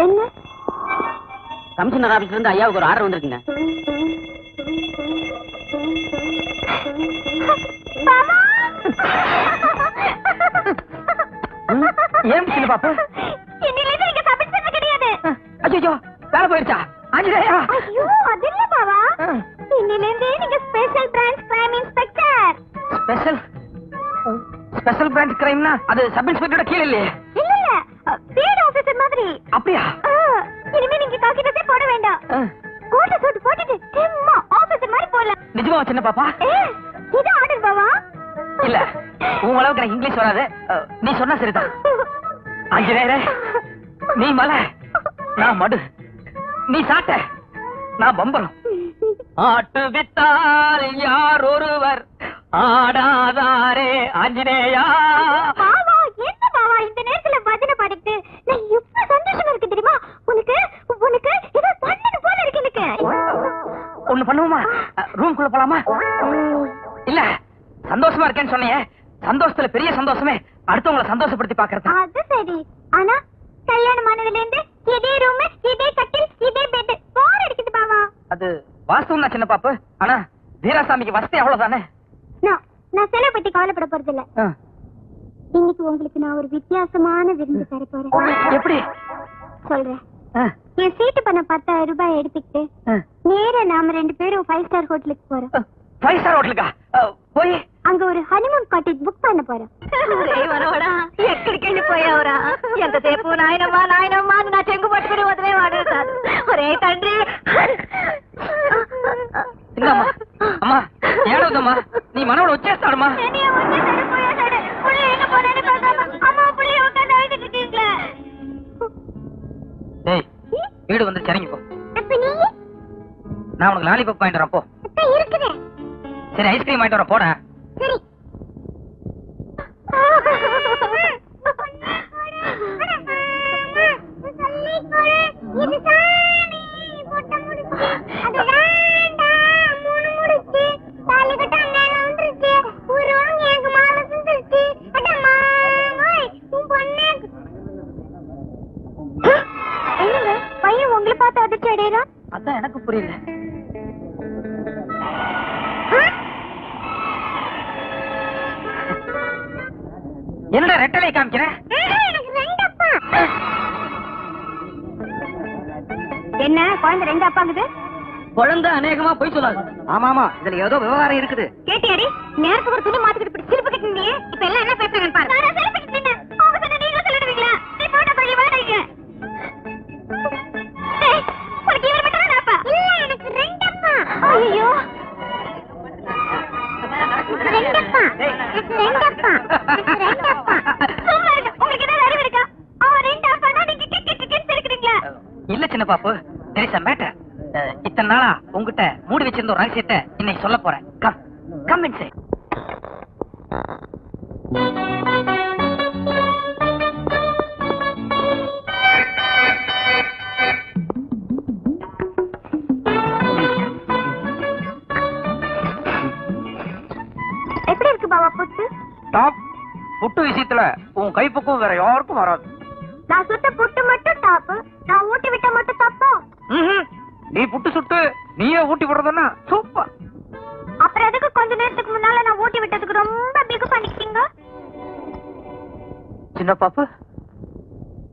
என்ன? கமிஷனர் ஆபீஸ்ல இருந்து ஐயாவுக்கு ஒரு ஆர்டர் வந்திருக்குங்க. ஏன் சின்ன பாப்பு? இன்னிலிருந்து நீங்க தப்பிச்சது கிடையாது. ஐயோ, வேலை போயிருச்சா? ஆஞ்சநேயா! ஐயோ, அது இல்ல பாவா. இன்னிலிருந்து நீங்க special branch crime inspector. Special branch கிரைம்னா அது சப் இன்ஸ்பெக்டரோட கீழ இல்லையே? இல்ல இல்ல, ஃபீல்ட் ஆபீசர் மாதிரி. அப்படியா? இனிமே நீங்க காக்கிட்டே போட வேண்டாம். கோட் சூட் போட்டுட்டு சும்மா ஆபீசர் மாதிரி போலாம். நிஜமா சின்ன பாப்பா? இது ஆர்டர் பாவா. இல்ல, உங்க அளவுக்கு எனக்கு இங்கிலீஷ் வராது. நீ சொன்னா சரிதான். ஆஞ்சநேயரே, நீ மலை, நான் மடு. நீ சாட்ட, நான் பம்பரம். ஆட்டு வித்தால் யார் ஒருவர் ஆடாதாரே ஆஞ்சநேயா. பாவா, என்ன பாவா இந்த நேரத்துல பஜனை பாடிட்டு? நான் எவ்வளவு சந்தோஷமா இருக்கு தெரியுமா? உனக்கு உனக்கு ஏதோ பண்ணணும் போல இருக்கு எனக்கு. ஒண்ணு பண்ணுவோமா? ரூம்குள்ள போலாமா? இல்ல, சந்தோஷமா இருக்கேன்னு சொன்னீங்க. சந்தோஷத்துல பெரிய சந்தோஷமே அடுத்தவங்களை சந்தோஷப்படுத்தி பாக்குறது. அது சரி. ஆனா கல்யாணம் ஆனதுல இருந்து இதே ரூம், இதே கட்டில், இதே பெட், போர் அடிக்குது பாவா. அது வாஸ்தவம் தான் சின்ன பாப்பு. ஆனா வீராசாமிக்கு வசதி அவ்வளவுதானே. நான் செலவு பத்தி கவலைப்பட போறது இல்ல. இன்னைக்கு உங்களுக்கு நான் ஒரு வித்தியாசமான விருந்து தர போறேன். எப்படி சொல்றேன். என் சீட்டு பண்ண 10,000 ரூபாய் எடுத்துக்கிட்டு நேரா நாம 2 பேரும் 5 ஸ்டார் ஹோட்டலுக்கு போறோம். 5 ஸ்டார் ஹோட்டலுக்கா? போய் அங்க ஒரு ஹனிமூன் காட்டேஜ் புக் பண்ண போறோம். ఎక్కడికెళ్ళి పోయావురా? ఎంతసేపు నాయనమ్మా నాయనమ్మా నా చెంగు పట్టుకుని వదిలేవాడు కాదు. ఒరే తండ్రి. అమ్మా ఏడవద్దమ్మా, నీ మనవడు వచ్చేస్తాడమ్మా. வீடு வந்து சரிங்க போ. நான் உனக்கு லாலிபாப் வாங்கிட்டு வரேன் போ. சரி, ஐஸ்கிரீம் வாங்கிட்டு வரேன் போட. சரி. பையன் உங்களை பார்த்து அதிர்ச்சி அடையிறான். அதான் எனக்கு புரியல. என்னடா ரெட்டலை காமிக்கிறேன்? என்ன குழந்தை 2 அப்பாங்குது? குழந்தை அநேகமா போய் சொல்லாது. ஆமாமா, இதுல ஏதோ விவகாரம் இருக்குது. கேட்டியாடி? நேரத்துக்கு ஒரு துணி மாத்திக்கிட்டு இப்படி சிரிப்பு கட்டினீங்க. இப்ப எல்லாம் என்ன பேசுறாங்கன்னு பாரு. நான் சிரிப்பு கட்டினேன். அவங்க சொன்ன நீங்க சொல்லிடுவீங்களா? நீ போட்ட பள்ளி வாடகைங்க. ஏய், உனக்கு இவர் மட்டும் தான் அப்பா? இல்ல, எனக்கு 2 அப்பா. ஐயோ, 2 அப்பா. எனக்கு 2 அப்பா. சும்மா இருங்க. உங்களுக்கு ஏதாவது அறிவு இருக்கா? அவன் 2 அப்பா தான் நீங்க கிக்கிக்கின்னு சிரிக்கிறீங்களா? இல்ல சின்ன பாப்பு, there is a matter. இத்தனை நாளா உங்ககிட்ட மூடி வச்சிருந்த ஒரு ரகசியத்தை இன்னைக்கு சொல்ல போறேன். Come inside. எப்படி இருக்கு பாவா புட்டு? டாப். புட்டு விஷயத்துல உன் கைப்பக்கம் வேற யாருக்கும் வராது. நான் சுட்ட புட்டு மட்டும் டாப், நான் ஊட்டி விட்ட மட்டும் தப்பா? நீ புட்டு சுட்டு நீயே ஊட்டி விடுறதுன்னா சூப்பர். அப்புறம் எதுக்கு கொஞ்ச நேரத்துக்கு முன்னால நான் ஊட்டி விட்டதுக்கு ரொம்ப பிகு பண்ணிக்கிட்டீங்க? சின்ன பாப்பு,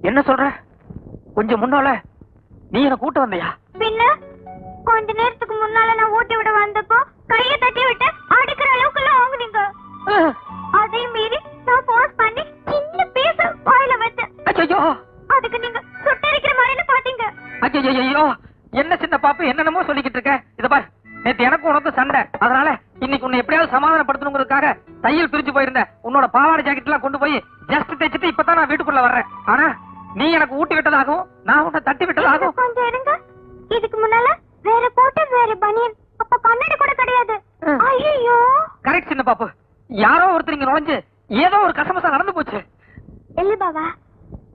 என்ன சொல்ற? கொஞ்சம் முன்னால நீ என்ன கூட்ட வந்தியா? பின்ன கொஞ்ச நேரத்துக்கு முன்னால நான் ஊட்டி விட வந்தப்போ கையை தட்டி விட்டு அடிக்கிற அளவுக்கு எல்லாம் ஆகுனீங்க. அதை மீறி நான் போஸ்ட் பண்ணி சின்ன பீஸ் வாயில வச்சேன். ஐயோ, அதுக்கு நீங்க சுட்டரிக்கிற மாதிரி பாத்தீங்க. ஐயோ, என்ன சின்ன பாப்பு என்னென்னமோ சொல்லிக்கிட்டு இருக்க? இத பாரு, நேத்து எனக்கு உனக்கு சண்டை. அதனால இன்னைக்கு உன்னை எப்படியாவது சமாதானப்படுத்தணுங்கிறதுக்காக தையல் பிரிச்சு போயிருந்த உன்னோட பாவாடை ஜாக்கெட் எல்லாம் கொண்டு போய் ஜஸ்ட் தைச்சிட்டு இப்பதான் நான் வீட்டுக்குள்ள வர்றேன். ஆனா நீ எனக்கு ஊட்டி விட்டதாகவும் நான் உன்னை தட்டி விட்டதாகவும். கொஞ்சம் இருங்க. இதுக்கு முன்னால வேற போட்டு வேற பனியன், அப்ப கண்ணாடி கூட கிடையாது. ஐயோ, கரெக்ட் சின்ன பாப்பு. யாரோ ஒருத்தர் இங்க நுழைஞ்சு ஏதோ ஒரு கசமசா நடந்து போச்சு. இல்ல பாவா,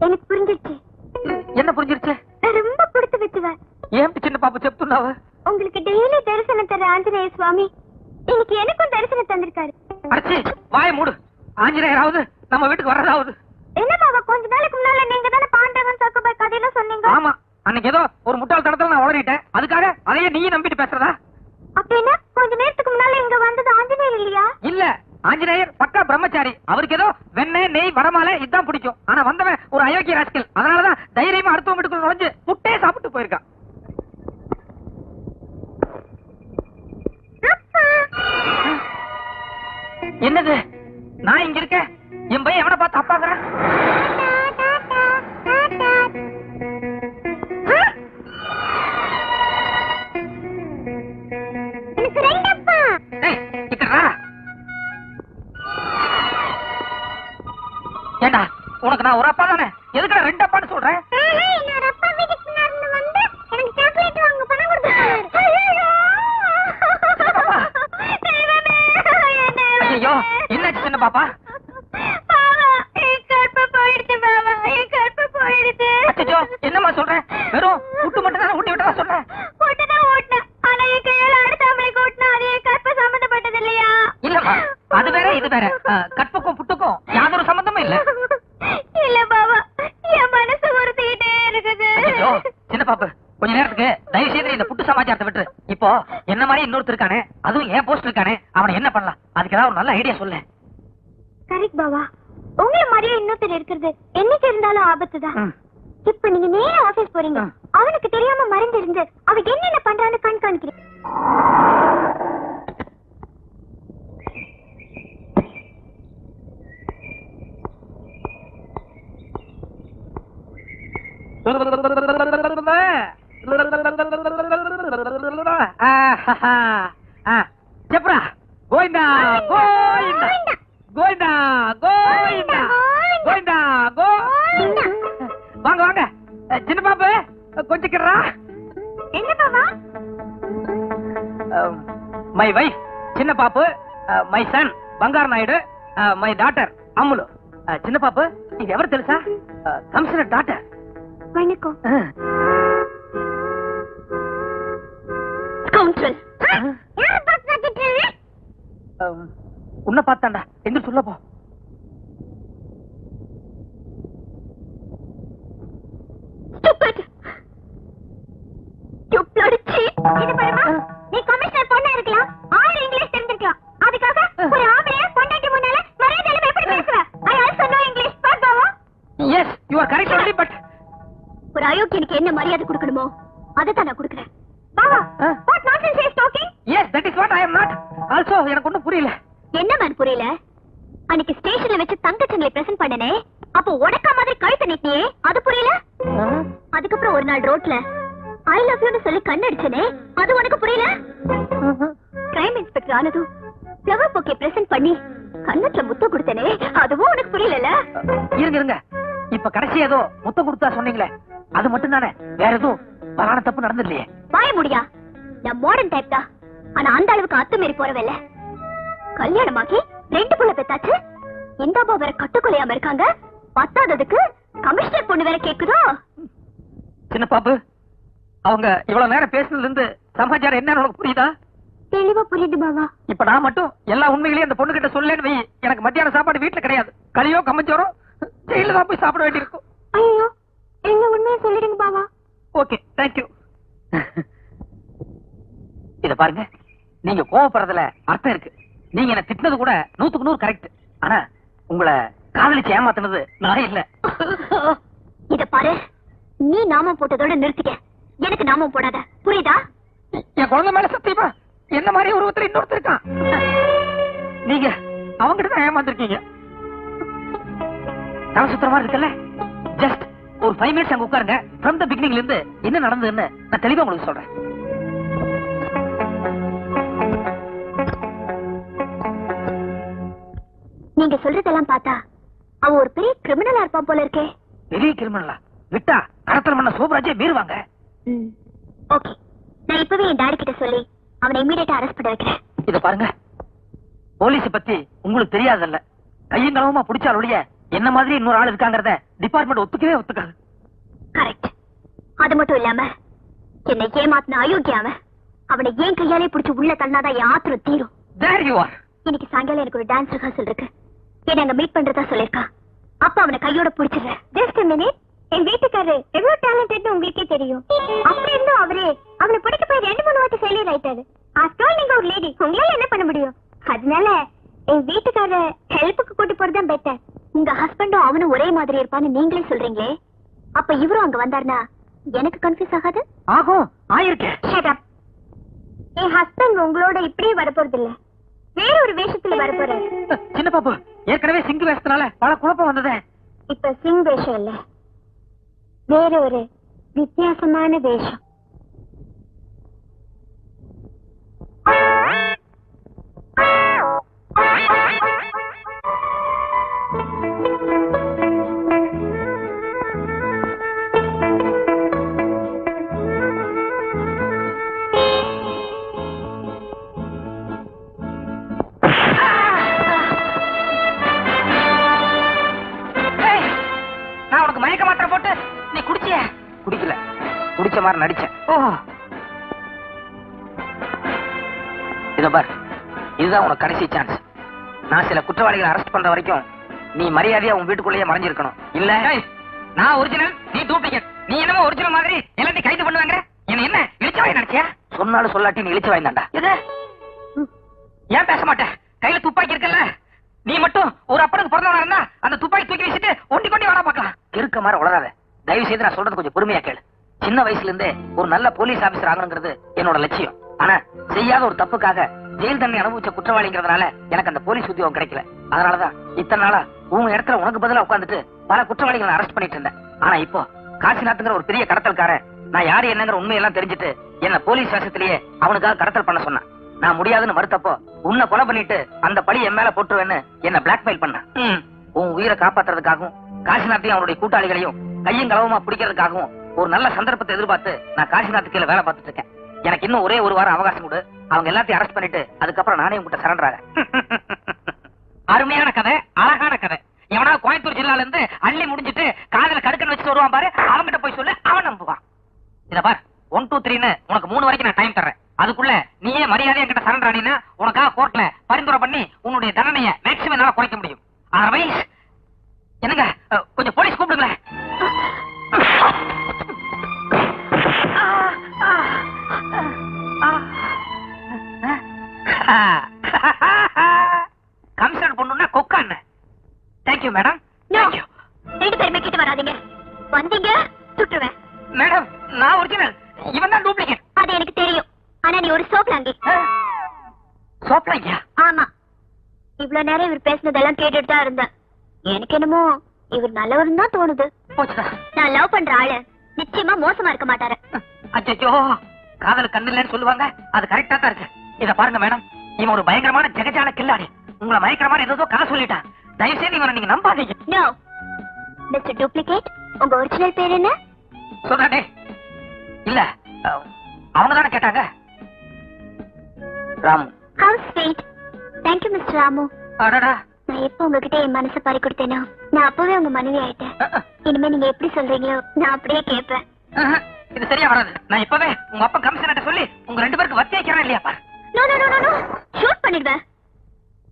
எனக்கு புரிஞ்சிருச்சு. என்ன புரிஞ்சிருச்சு? நான் ரொம்ப பிடித்து வச்சுவேன். ஏன் சின்ன பாப்பு செப்துனாவ? உங்களுக்கு டெய்லி தரிசனம் தர ஆஞ்சநேய சுவாமி இன்னைக்கு எனக்கும் தரிசனம் தந்திருக்காரு. அடச்சி, வாய மூடு. ஆஞ்சநேயராவது நம்ம வீட்டுக்கு வர்றதாவது. என்ன பாவா, கொஞ்ச நாளைக்கு முன்னால நீங்க தானே பாண்டவன் சக்கபாய் கதையில சொன்னீங்க. சொன்னாங்க? ஆமா, அன்னைக்கு ஏதோ ஒரு முட்டாள்தனத்துல நான் உளறிட்டேன். அதுக்காக அதையே நீயும் நம்பிட்டு பேசுறதா? அப்படின்னா கொஞ்ச நேரத்துக்கு முன்னால இங்க வந்தது ஆஞ்சநேயர் இல்லையா? இல்ல, ஆஞ்சநேயர் பக்கா பிரம்மச்சாரி. அவருக்கு ஏதோ வெண்ணெய் நெய் வடமாலை இதான் பிடிக்கும். ஆனா வந்தவன் ஒரு அயோக்கிய ராஸ்கல். அதனாலதான் தைரியமா அடுத்த வீட்டுக்குள்ள நுழைஞ்சு முட்டையே சாப்பிட்டு போயிருக்கான். என்னது, நான் இங்க இருக்கேன், என் பையன் எவனை பார்த்து அப்பாக்குறேன்? ஏண்டா, உனக்கு நான் ஒரு அப்பா தானே, எதுக்கு ரெண்டு அப்பான்னு சொல்றேன்? ஐயோ, என்னாச்சு சின்ன பாப்பா? அச்சோ, என்னம்மா சொல்றேன்? வெறும் புட்டு மட்டும் தானே ஊட்டி விட்டதா சொல்றேன்? இல்லம்மா, அது வேற இது வேற. கற்புக்கும் புட்டுக்கும் யாதொரு சம்பந்தமும் இல்ல. இல்ல பாபா, என் மனசு உறுத்திக்கிட்டே இருக்குது. ஐயோ, சின்ன பாப்பு, கொஞ்ச நேரத்துக்கு தயவு செய்து இந்த புட்டு சமாச்சாரத்தை விட்டு, இப்போ என்ன மாதிரி இன்னொருத்தர் இருக்கானே, அதுவும் ஏன் போஸ்ட் இருக்கானே, அவனை என்ன பண்ணலாம்? அதுக்கு ஏதாவது ஒரு நல்ல ஐடியா சொல்லு. கரெக்ட் பாபா, உங்களை மாதிரியே இன்னொருத்தர் இருக்கிறது என்னைக்கு இருந்தாலும் ஆபத்துதான். இப்ப நீங்க நேரா ஆபீஸ் போறீங்க, அவனுக்கு தெரியாம மறைந்து இருந்து அவன் என்னென்ன பண்றான்னு கண்காணிக்கிறீங்க. செப்ரா, கோயிந்தா கோயிந்தா கோயிந்தா கோயிந்தா கோயிந்தா கோயிந்தா. வாங்க வாங்க சின்ன பாப்பு, கொஞ்சிக்கிறா. என்ன பாபா? மை வைஃப் சின்ன பாப்பு, my son Bhangarh Naidu, my daughter Ammulu. சின்ன பாப்பு, இது எவர் తెలుసా? Commissioner daughter. வணக்கம். ஸ்கவுண்டல். யார் பாத்துக்கிட்டு? உன்னை பார்த்தாண்டா, எங்க சொல்ல போ. Stupid. You bloody cheat. இது பாருமா, நீ கமிஷனர் பொண்ணா இருக்கலாம், ஆயிரம் இங்கிலீஷ் தெரிஞ்சிருக்கலாம். அதுக்காக ஒரு ஆம்பளைய பொண்டாட்டி முன்னால மரியாதையில எப்படி பேசுவ? I also know English. பாப்பாவா? Yes, you are correct only, but ஒரு அயோக்கியனுக்கு என்ன மரியாதை கொடுக்கணுமோ அதை தான் நான் கொடுக்கிறேன். பாவா, what nonsense he is talking? yes, that is what I am not. Also, எனக்கு ஒண்ணும் புரியல. என்ன மேன் புரியல? அன்னைக்கு ஸ்டேஷன்ல வச்சு தங்கச்சங்களை பிரசன்ட் பண்ணனே, அப்போ உடக்கா மாதிரி கழுத்து நீட்டியே, அது புரியல? அதுக்கப்புறம் ஒரு நாள் ரோட்ல ஐ லவ் யூன்னு சொல்லி கண்ணடிச்சனே, அது உனக்கு புரியல? கிரைம் இன்ஸ்பெக்டர் ஆனதும் ஃப்ளவர் பொக்கே பிரசன்ட் பண்ணி கண்ணத்துல முத்தம் கொடுத்தனே, அதுவும் உனக்கு புரியல? இருங்க இருங்க, இப்ப கடைசி ஏதோ முத்தம் கொடுத்தா சொன்னீங்களே, அது மட்டும் தானே, வேற எதுவும் பலான தப்பு நடந்துடலையே? வாய முடியா, நான் மாடர்ன் டைப் தான், ஆனா அந்த அளவுக்கு அத்துமீறி போறவில்ல. கல்யாணமாக்கி 2 புள்ள பெத்தாச்சு, இந்த அம்மா வேற கட்டுக்கொலையாம இருக்காங்க, பத்தாததுக்கு கமிஷனர் பொண்ணு வேற கேக்குதோ? சின்ன பாப்பு, அவங்க இவ்வளவு நேரம் பேசுனதுல இருந்து சமாச்சாரம் என்னன்னு உனக்கு புரியுதா? தெளிவா புரியுது பாவா. இப்ப நான் மட்டும் எல்லா உண்மைகளையும் அந்த பொண்ணு கிட்ட சொல்லேன்னு வை, எனக்கு மத்தியான சாப்பாடு வீட்டுல கிடையாது. களியோ கம்மஞ்சோரோ ஜெயில தான் போய் சாப்பிட வேண்டியிருக்கும். ஐயோ, எங்க உண்மையை சொல்லிடுங்க பாவா. Okay, thank you. இத பாருங்க, நீங்க கோவப்படுறதுல அர்த்தம் இருக்கு. நீங்க என்ன திட்டினது கூட 100க்கு 100 கரெக்ட். ஆனா உங்களை காதலிச்சு ஏமாத்துனது நான் இல்ல. இத பாரு, நீ நாமம் போட்டதோட நிறுத்திக்க, எனக்கு நாமம் போடாத, புரியுதா? என் குழந்தை மேல சத்தியமா என்ன மாதிரி உருவத்துல இன்னொருத்தர் இருக்கான். நீங்க அவங்கிட்ட தான் ஏமாந்துருக்கீங்க. தலை சுத்தரமா இருக்குல்ல? ஜஸ்ட் ஒரு 5 மினிட்ஸ் அங்க உட்காருங்க. ஃப்ரம் த பிகினிங்ல இருந்து என்ன நடந்ததுன்னு நான் தெளிவா உங்களுக்கு சொல்றேன். நீங்க சொல்றதெல்லாம் பார்த்தா அவ ஒரு பெரிய கிரிமினலா இருப்பான் போல இருக்கே. பெரிய கிரிமினலா? விட்டா கடத்தல் பண்ண சோபராஜே மீறுவாங்க. ஓகே, நான் இப்பவே என் டாடி கிட்ட சொல்லி அவனை இமிடியேட்டா அரெஸ்ட் பண்ண வைக்கிறேன். இத பாருங்க, போலீஸ் பத்தி உங்களுக்கு தெரியாதல்ல, கையும் களவுமா பிடிச்சால் ஒழிய என்ன மாதிரி இன்னொரு ஆள் இருக்காங்கறத டிபார்ட்மெண்ட் ஒத்துக்கவே ஒத்துக்காது. கரெக்ட். அது மட்டும் இல்லாம என்னை ஏமாத்தின அயோக்கியாவன், அவனை ஏன் கையாலே பிடிச்சு உள்ள தள்ளாதான் என் ஆத்திரம் தீரும். There you are. இன்னைக்கு சாயங்காலம் எனக்கு ஒரு டான்ஸ் ரிஹர்சல் இருக்கு, என்ன அங்க மீட் பண்றதா சொல்லிருக்கா. அப்ப அவனை கையோட பிடிச்சிடுறேன். Just a minute. என் வீட்டுக்காரரு எவ்வளவு டேலண்டட்னு உங்களுக்கே தெரியும். அப்படி இருந்தும் அவளை பிடிக்க போய் 2-3 வாட்டி ஃபெயிலியர் ஆயிட்டாரு. ஆஃப்டர் ஆல் நீங்க ஒரு லேடி, உங்களால என்ன பண்ண முடியும்? அதனால என் வீட்டுக்கார ஹெல்ப்புக்கு கூட்டி போறதுதான் பெட்டர். உங்க ஹஸ்பண்டும் அவனும் ஒரே மாதிரி இருப்பான்னு நீங்களே சொல்றீங்களே, அப்ப இவரும் அங்க வந்தாருன்னா எனக்கு கன்ஃபியூஸ் ஆகாது? ஆகும், ஆயிருக்கேன். Shut up. என் ஹஸ்பண்ட் உங்களோட இப்படியே வரப்போறது இல்ல, வேற ஒரு வேஷத்துல வரப்போறாரு. சின்ன பாப்பு, ஏற்கனவே சிங்கு வேஷத்தினால பல குழப்பம் வந்ததே. இப்ப சிங் வேஷம் இல்ல, வேற ஒரு வித்தியாசமான வேஷம். நான் உனக்கு மயக்க மாத்திரை போட்டு நீ குடிச்சிய? குடிக்கல, குடிச்ச மாதிரி நடிச்சேன். ஓ, இத பார், இதுதான் உனக்கு கடைசி சான்ஸ். நான் சில குற்றவாளிகளை அரெஸ்ட் பண்ற வரைக்கும் நீ மரியாதையா உன் வீட்டுக்குள்ளேயே மறைஞ்சிருக்கணும். இல்ல நான் ஒரிஜினல், நீ டூப்ளிகேட். நீ என்னமோ ஒரிஜினல் மாதிரி எல்லாத்தையும் கைது பண்ணுவாங்க. என்ன இழிச்சவாய் நினைச்சியா? சொன்னாலும் சொல்லாட்டி நீ இழிச்சவாய் தான்டா. இது ஏன் பேச மாட்டேன்? கையில துப்பாக்கி இருக்குல்ல, நீ மட்டும் ஒரு அப்பனுக்கு பிறந்தவனா இருந்தா அந்த துப்பாக்கி தூக்கி வீசிட்டு ஒண்டி கொண்டி வேணா பாக்கலாம். இருக்க மாதிரி உளராத. தயவு செய்து நான் சொல்றது கொஞ்சம் பொறுமையா கேளு. சின்ன வயசுல இருந்தே ஒரு நல்ல போலீஸ் ஆபீசர் ஆகணுங்கிறது என்னோட லட்சியம். ஆனா செய்யாத ஒரு தப்புக்காக ஜெயில் தண்டனை அனுபவிச்ச குற்றவாளிங்கிறதுனால எனக்கு அந்த போலீஸ் உத்தியோகம் கிடைக்கல. அதனாலதான் இத்தனை நாளா உன் இடத்துல உனக்கு பதிலா உட்காந்துட்டு பல குற்றவாளிகளை அரெஸ்ட் பண்ணிட்டு இருந்தேன். ஆனா இப்போ காசிநாத்ங்கிற ஒரு பெரிய கடத்தல்காரன் நான் யாரு என்னங்கிற உண்மையெல்லாம் தெரிஞ்சுட்டு என்ன போலீஸ் வேஷத்திலேயே அவனுக்காக கடத்தல் பண்ண சொன்னான். நான் முடியாதுன்னு மறுத்தப்போ உன்னை கொலை பண்ணிட்டு அந்த பழி என் மேல போட்டுருவேன்னு என்ன பிளாக்மெயில் பண்ண. உன் உயிரை காப்பாத்துறதுக்காகவும் காசிநாத்தையும் அவனுடைய கூட்டாளிகளையும் கையும் களவுமா பிடிக்கிறதுக்காகவும் ஒரு நல்ல சந்தர்ப்பத்தை எதிர்பார்த்து நான் காசிநாத் கீழே வேலை பார்த்துட்டு இருக்கேன். எனக்கு இன்னும் ஒரே ஒரு வாரம் அவகாசம் கொடு. அவங்க எல்லாத்தையும் அரெஸ்ட் பண்ணிட்டு அதுக்கப்புறம் நானே உங்ககிட்ட சரண்டர் ஆகிறேன். அருமையான கதை, அழகான கதை. எவனா கோயம்புத்தூர் ஜில்லால இருந்து அள்ளி முடிஞ்சிட்டு காதல கடுக்கன்னு வச்சுட்டு வருவான் பாரு, அவன்கிட்ட போய் சொல்லு, அவன் நம்புவான். இத பார், 1 2 3ன்னு உனக்கு 3 வரைக்கும் நான் டைம் தர்றேன். அதுக்குள்ள நீயே மரியாதையா கிட்ட சரண்டர் ஆனீன்னா உனக்காக கோர்ட்ல பரிந்துரை பண்ணி உன்னுடைய தண்டனையை மேக்ஸிமம் என்னால குறைக்க முடியும். அதர்வைஸ் என்னங்க கொஞ்சம் போலீஸ் கூப்பிடுங்களேன். கமிஷனர் பொண்ணுன்னா கொக்கான்னு. Thank you madam. தேங்க்யூ. 2 பேருமே கிட்ட வராதீங்க, வந்தீங்க சுட்டுருவேன். மேடம் நான் ஒரிஜினல், இவன் தான் டூப்ளிகேட். அது எனக்கு தெரியும். ஆனா நீ ஒரு சோப்லாங்கி. சோப்லாங்கியா? ஆமா. இவ்வளவு நேரம் இவர் பேசினதெல்லாம் கேட்டுட்டு தான் இருந்தேன். எனக்கு என்னமோ இவர் நல்லவர்னு தான் தோணுது. போச்சுதா. நான் லவ் பண்ற ஆளு நிச்சயமா மோசமா இருக்க மாட்டாரு. அச்சோ, காதல் கண்ணு இல்லைன்னு சொல்லுவாங்க, அது கரெக்டா தான் இருக்கு. இத பாருங்க மேடம், இவன் ஒரு பயங்கரமான ஜெகஜால கில்லாடி. உங்களை மயக்கிற மாதிரி ஏதோ கதை சொல்லிட்டான். தயவு செய்து இவனை நீங்க நம்பாதீங்க. நோ மிஸ்டர் டூப்ளிகேட், உங்க ஒரிஜினல் பேர் என்ன? சொல்றானே இல்ல, அவங்க தானே கேட்டாங்க. Ramu. How sweet. Thank you mister Ramu. அடடா, நான் எப்ப உங்ககிட்ட என் மனசை பறி கொடுத்தேனோ நான் அப்பவே உங்க மனைவி ஆயிட்டேன். இனிமே நீங்க எப்படி சொல்றீங்களோ நான் அப்படியே கேட்பேன். இது சரியா வராது. நான் இப்பவே உங்க அப்பா கமிஷனர்ட்ட சொல்லி உங்க 2 பேருக்கு வத்தி வைக்கிறேன் இல்லையா பாரு. No no no no, shoot பண்ணிடுவேன்.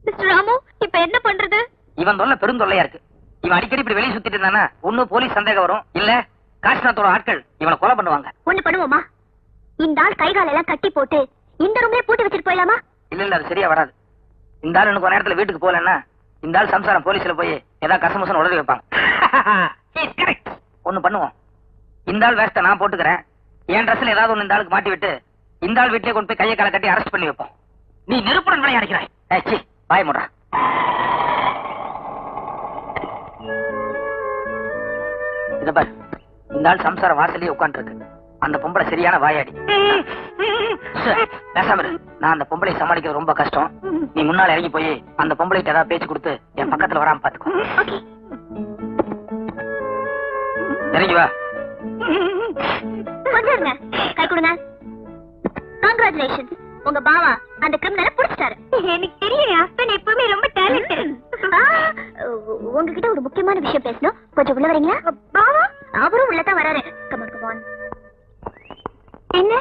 மிஸ்டர் ராமு, இப்ப என்ன பண்றது? இவன் தொல்லை பெருந்தொல்லையா இருக்கு. இவன் அடிக்கடி இப்படி வெளியே சுத்திட்டு இருந்தானா ஒண்ணு போலீஸ் சந்தேகம் வரும், இல்ல காசிநாத்தோட ஆட்கள் இவனை கொலை பண்ணுவாங்க. ஒண்ணு பண்ணுவோமா, இந்த ஆள் கை கால் எல்லாம் கட்டி போட்டு இந்த ரூம்லயே பூட்டி வச்சிட்டு போயிடலாமா? இல்ல இல்ல, அது சரியா வராது. இந்த ஆள் இன்னும் கொஞ்ச நேரத்துல வீட்டுக்கு போகலன்னா இந்த ஆள் சம்சாரம் போலீஸ்ல போய் ஏதாவது கசமுசன் உடனே வைப்பாங்க. ஒண்ணு பண்ணுவோம், இந்த ஆள் வேஸ்ட நான் போட்டுக்கிறேன். என் ட்ரெஸ்ல ஏதாவது ஒண்ணு இந்த ஆளுக்கு மாட்டி விட்டு இந்த ஆள் வீட்லயே கொண்டு போய் கையை காலை கட்டி அரெஸ்ட் பண்ணி வைப்போம். நீ நெருப்புடன் விளையாடுகிறாய். பாய் முடா. இத பாரு, இந்த ஆள் சம்சார வாசலையே உட்கார்ந்து இருக்கு. அந்த பொம்பளை சரியான வாயாடி. பேசாம இரு. நான் அந்த பொம்பளை சமாளிக்கிறது ரொம்ப கஷ்டம். நீ முன்னால இறங்கி போய் அந்த பொம்பளைக்கு ஏதாவது பேச்சு கொடுத்து என் பக்கத்துல வராம பாத்துக்கோ. இறங்கி வா. கொஞ்சம் இருங்க, கை கொடுங்க. கங்க்ராச்சுலேஷன்ஸ், உங்க பாவா அந்த கிரிமினலை புடிச்சிட்டாரு. எனக்கு தெரியும், என் ஹஸ்பண்ட் எப்பவுமே ரொம்ப டேலண்டட். உங்ககிட்ட ஒரு முக்கியமான விஷயம் பேசணும், கொஞ்சம் உள்ள வரீங்களா? பாவா அவரும் உள்ளதான் வராரு. Come on come on. என்ன,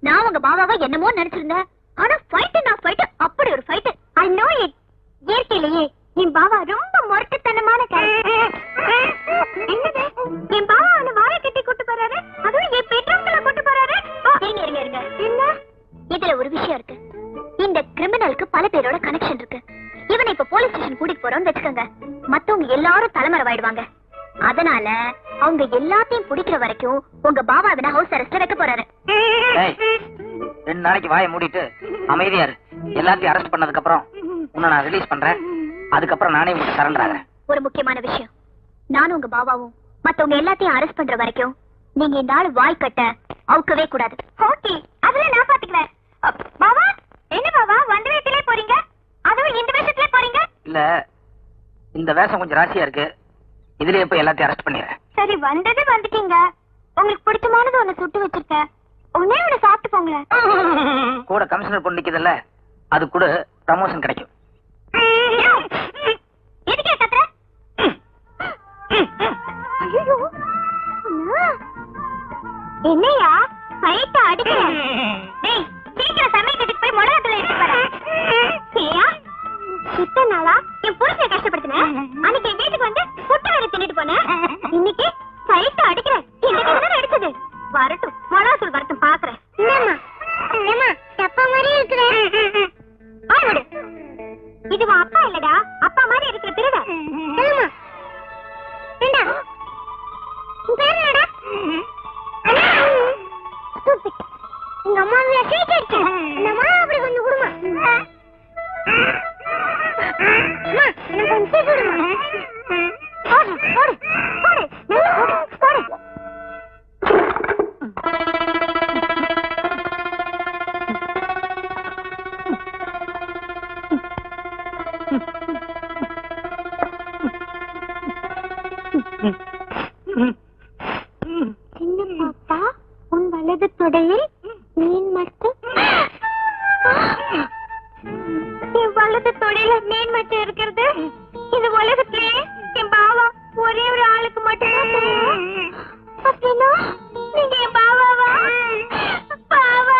நான் உங்க பாவாவை என்னமோ நினைச்சிருந்தேன். ஆனா ஃபைட் அப்படி ஒரு ஃபைட். I know it. இயற்கையிலேயே என் பாவா ரொம்ப முரட்டுத்தனமான கேரக்டர். என்னது, என் பாவா அவனை வாயை கட்டி கூட்டு போறாரு, அதுவும் அதனால அவங்க எல்லாத்தையும் பிடிக்கிற வரைக்கும் உங்க பாவா அதன ஹவுஸ் அரெஸ்ட்ல வைக்க போறாரு. ஏய், 2 நாளைக்கு வாயை மூடிட்டு அமைதியா இரு. எல்லாத்தையும் அரெஸ்ட் பண்ணதுக்கு அப்புறம் உன்னை நான் ரிலீஸ் பண்றேன். அதுக்கப்புறம் நானே உங்களுக்கு சரண்டர் ஆகிறேன். ஒரு முக்கியமான விஷயம், நானும் உங்க பாபாவும் மத்தவங்க எல்லாத்தையும் அரெஸ்ட் பண்ற வரைக்கும் நீங்க இந்த ஆள் வாய் கட்ட அவுக்கவே கூடாது. ஓகே, அதுல நான் பாத்துக்கிறேன். பாபா, என்ன பாபா வந்த வேகத்திலே போறீங்க? அதுவும் இந்த வேஷத்திலே போறீங்க? இல்ல, இந்த வேஷம் கொஞ்சம் ராசியா இருக்கு. இதுலயே போய் எல்லாத்தையும் அரெஸ்ட் பண்ணிடுறேன். சரி, வந்தது வந்துட்டீங்க. உங்களுக்கு பிடிச்சமானது ஒண்ணு சுட்டு வச்சிருக்கேன். ஒண்ணே ஒண்ணு சாப்பிட்டு போங்களேன். கூட கமிஷனர் பொண்ணு நிக்குதுல்ல, அது கூட ப்ரமோஷன் கிடைக்கும். எதுக்கே கத்துற? ஐயோ, என்னையா ஃபைட் அடிக்கிறேன்? டேய், சீக்கிரம் சமைக்கிறதுக்கு போய் மிளகாத்தூள் எடுத்து வர. ஏயா, இத்தனை நாளா என் புருஷனை கஷ்டப்படுத்தினேன். அன்னைக்கு என் வீட்டுக்கு வந்து புட்டு வேற தின்னுட்டு போனேன். இன்னைக்கு ஃபைட் அடிக்கிறேன். இந்த கிட்ட அடிச்சது வரட்டும், மிளகாத்தூள் வரட்டும் பாக்குறேன். என்னம்மா ஏமா தப்பா மாதிரி இருக்கிறேன். இது அப்பா இல்லடா, அப்பா மாதிரி இருக்கிற திருட. சொல்லுமா ஏண்டா உன் பேர் என்னடா? எங்க அம்மா சீக்கிட்டு நம்ம அப்படி கொஞ்சம் கொடுமா. எனக்கு கொஞ்சம் சீக்கிரம் விடுமா. போடு போடு போடு போடு போடு. சின்ன பாப்பா, உன் வலது தொடையில் மீன் மட்டும். என் வலது தொடையில மீன் மட்டும் இருக்கிறது இது உலகத்திலே என் பாவா ஒரே ஒரு ஆளுக்கு மட்டும்தான் தெரியும். அப்படின்னா நீங்க என் பாவாவா? பாவா,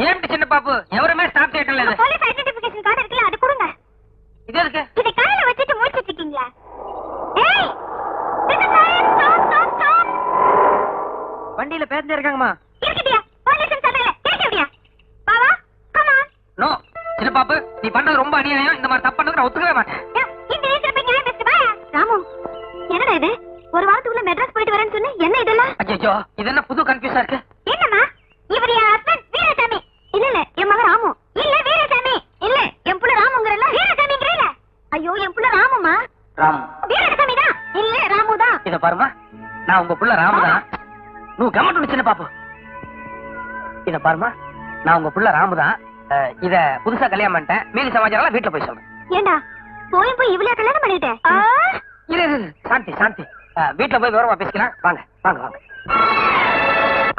ஏன் சின்ன பாப்பு எவருமே ஸ்டாப் செய்யல. இது போலீஸ் ஐடென்டிஃபிகேஷன் கார்டு இருக்குல்ல, அது கொடுங்க. இது எதுக்கு? இதை கையில வச்சுட்டு முடிச்சிட்டு இருக்கீங்களா? ஏய், ஸ்டாப் ஸ்டாப் ஸ்டாப். வண்டியில பேசஞ்சர் இருக்காங்கம்மா. இருக்கட்டியா? போலீஸ் சொல்றல கேக்குறியா? பாவா, கம் ஆன். நோ சின்ன பாப்பு, நீ பண்றது ரொம்ப அநியாயம். இந்த மாதிரி தப்பு பண்ணதுக்கு நான் ஒத்துக்கவே மாட்டேன். இந்த நேரத்துல போய் நியாயம் பேசுற பா. ராமு, என்னடா இது? ஒரு வாரத்துக்குள்ள மெட்ராஸ் போயிட்டு வரேன்னு சொன்னே, என்ன இதெல்லாம்? ஐயோ, இது என்ன புது கன்ஃபியூஸா இருக்கு? என்னம்மா, இவர் என் ஹஸ்பண்ட் வீரசாமி. இல்ல இல்ல, என் மகன் ராமு. இல்ல வீரசாமி. இல்ல, என் புள்ள ராமுங்கறல. வீரசாமிங்கறல. ஐயோ, என் புள்ள ராமுமா. ராமு. வீரசாமி தான். இல்ல, ராமு தான். இத பாருமா, நான் உங்க புள்ள ராமு தான். நீ கம்மட்டு சின்ன பாப்பு. இத பாருமா, நான் உங்க புள்ள ராமு தான். இத புதுசா கல்யாணம் பண்ணிட்டேன். மீதி சமாச்சாரம் வீட்டுல போய் சொல்றேன். ஏண்டா, போய் இவ்வளவு கல்யாணம் பண்ணிட்டேன்? இரு சாந்தி சாந்தி, வீட்டுல போய் விவரமா பேசிக்கலாம். வாங்க வாங்க வாங்க.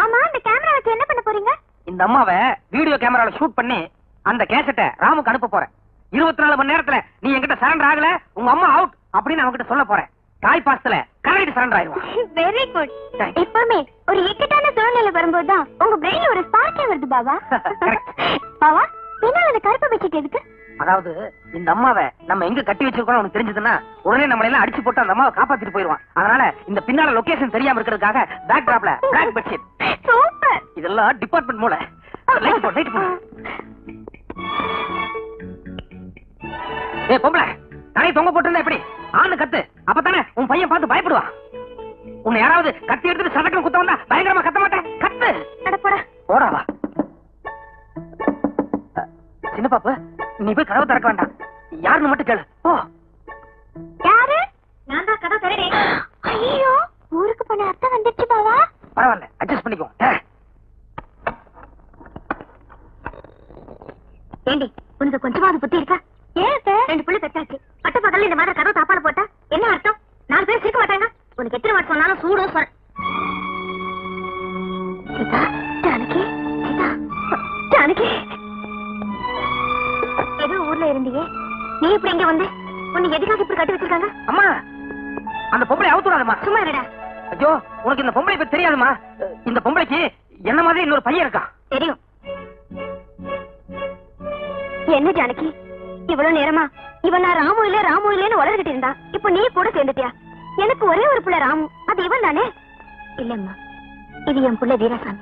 ஆமா, இந்த கேமரா வச்சு என்ன பண்ண போறீங்க? இந்த அம்மாவை வீடியோ கேமரால ஷூட் பண்ணி அந்த கேசட்டை ராமுக்கு அனுப்ப போறேன். 24 மணி நேரத்துல நீ என்கிட்ட சரண்டர் ஆகல, உங்க அம்மா அவுட் அப்படின்னு அவன்கிட்ட சொல்ல போறேன். தாய் பாசத்துல கரெக்ட் சரண்டர் ஆயிடுவான். Very good. எப்பவுமே ஒரு இக்கட்டான சூழ்நிலை வரும்போதுதான் உங்க பிரெயின்ல ஒரு ஸ்பார்க்கே வருது பாபா. பாவா, பின்னால அந்த கருப்பு பெட்ஷீட் எதுக்கு? அதாவது இந்த அம்மாவை நம்ம எங்க கட்டி வச்சிருக்கோம் உனக்கு தெரிஞ்சதுன்னா உடனே நம்மள எல்லாம் அடிச்சு போட்டு அந்த அம்மாவை காப்பாத்திட்டு போயிடுவான். அதனால இந்த பின்னால லொகேஷன் தெரியாம இருக்கிறதுக்காக பேக் டிராப்ல பிளாக் பெட்ஷீட். சூப்பர். இதெல்லாம் டிபார்ட்மெண்ட் மூல. லைட் போ. ஏய் பொம்பளை, தலையை தொங்க போட்டுருந்தா எப்படி? ஆணு கத்து, அப்பதானே உன் பையன் பார்த்து பயப்படுவான். உன்னை யாராவது கத்தி எடுத்துட்டு சதக்கம் குத்த வந்தா பயங்கரமா கத்த மாட்டேன். கத்து. அட போடா. போடாவா. சின்ன பாப்பு, நீ போய் கதவை திறக்க வேண்டாம். யாருன்னு மட்டும் கேளு. போ. யாரு? நான் தான் கதவை திறறேன். ஐயோ, ஊருக்கு போன அர்த்தம் வந்துருச்சு பாவா. பரவாயில்ல, அட்ஜஸ்ட் பண்ணிக்கோ. ஏண்டி, உனக்கு கொஞ்சமாவது புத்தி இருக்கா? ஏன் 2 புள்ளி பெற்றாச்சு. பட்ட பகல்ல இந்த மாதிரி கதவை தாப்பால போட்டா என்ன அர்த்தம்? 4 பேர் சிரிக்க மாட்டாங்க. உனக்கு எத்தனை வாட் சொன்னாலும் சூடும் சொல்ற. சீதா, ஜானகி, சீதா, ஜானகி. ஏதோ ஊர்ல இருந்தீங்க, நீ இப்படி இங்க வந்து உன்னை எதுக்காக இப்படி கட்டி வச்சிருக்காங்க? அம்மா, அந்த பொம்பளை அவுத்துறாதம்மா. சும்மா இருடா. ஐயோ, உனக்கு இந்த பொம்பளை பத்தி தெரியாதுமா? இந்த பொம்பளைக்கு என்ன மாதிரி இன்னொரு பையன் இருக்கான். தெரியும். என்ன ஜானகி, இவ்வளவு நேரமா இவன் நான் ராமு இல்லன்னு உலகிட்டு இருந்தா, இப்ப நீ கூட சேர்ந்துட்டியா? எனக்கு ஒரே ஒரு புள்ள ராமு, அது இவன் தானே? இல்லம்மா, இது என் புள்ள வீரசாமி.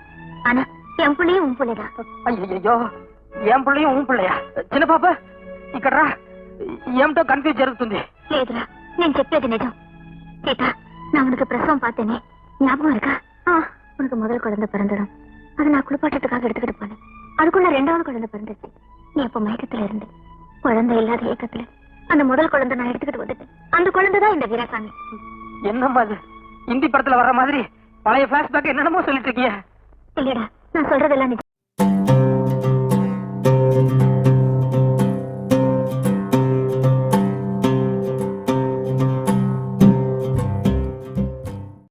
ஆனா என் புள்ளையும் உன் புள்ளதான். ஐயோ, என் பிள்ளையும் உன் பிள்ளைయా చిన్న పాప ఇక్కడ రా ఏమిటో కన్ఫ్యూజ్ జరుగుతుంది లేదురా నేను చెప్పేది నిజం సీత நான் உனக்கு பிரசவம் பார்த்தேனே ஞாபகம் இருக்கா உனக்கு முதல் குழந்தை பிறந்ததும் அதை நான் குளிப்பாட்டத்துக்காக எடுத்துக்கிட்டு போனேன் அதுக்குள்ள ரெண்டாவது குழந்தை பிறந்துச்சு நீ அப்ப மயக்கத்துல இருந்து குழந்தை இல்லாத ஏக்கத்துல அந்த முதல் குழந்தை நான் எடுத்துக்கிட்டு வந்துட்டேன் அந்த குழந்தை தான் இந்த வீராசாமி என்னம்மா அது இந்தி படத்துல வர்ற மாதிரி பழைய பிளாஷ்பேக் என்னென்னமோ சொல்லிட்டு இருக்கிய இல்லடா நான் சொல்றதெல்லாம் நிஜம்